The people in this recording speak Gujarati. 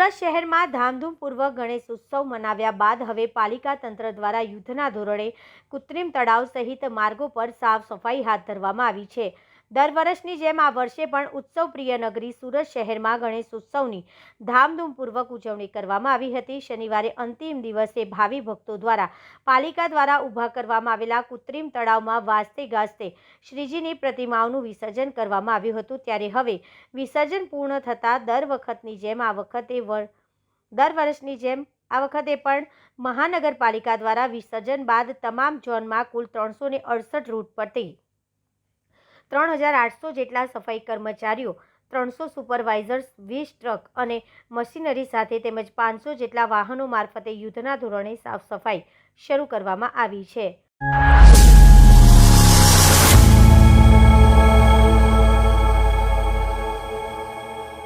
સુરત શહેરમાં ધામધૂમપૂર્વક ગણેશ ઉત્સવ મનાવ્યા બાદ હવે પાલિકા તંત્ર દ્વારા યુદ્ધના ધોરણે કૃત્રિમ તળાવ સહિત માર્ગો પર સાફ સફાઈ હાથ ધરવામાં આવી છે। દર વર્ષની જેમ આ વર્ષે પણ ઉત્સવપ્રિય નગરી સુરત શહેરમાં ગણેશ ઉત્સવની ધામધૂમપૂર્વક ઉજવણી કરવામાં આવી હતી। શનિવારે અંતિમ દિવસે ભાવિ ભક્તો દ્વારા પાલિકા દ્વારા ઊભા કરવામાં આવેલા કૃત્રિમ તળાવમાં વાજતે ગાજતે શ્રીજીની પ્રતિમાઓનું વિસર્જન કરવામાં આવ્યું હતું। ત્યારે હવે વિસર્જન પૂર્ણ થતાં દર વર્ષની જેમ આ વખતે પણ મહાનગરપાલિકા દ્વારા વિસર્જન બાદ તમામ ઝોનમાં કુલ 368 રૂટ પરથી 3800 જેટલા સફાઈ કર્મચારીઓ, 300 સુપરવાઇઝર્સ, 20 ટ્રક અને મશીનરી સાથે તેમજ 500 જેટલા વાહનો મારફતે યુદ્ધના ધોરણે સાફ સફાઈ શરૂ કરવામાં આવી છે।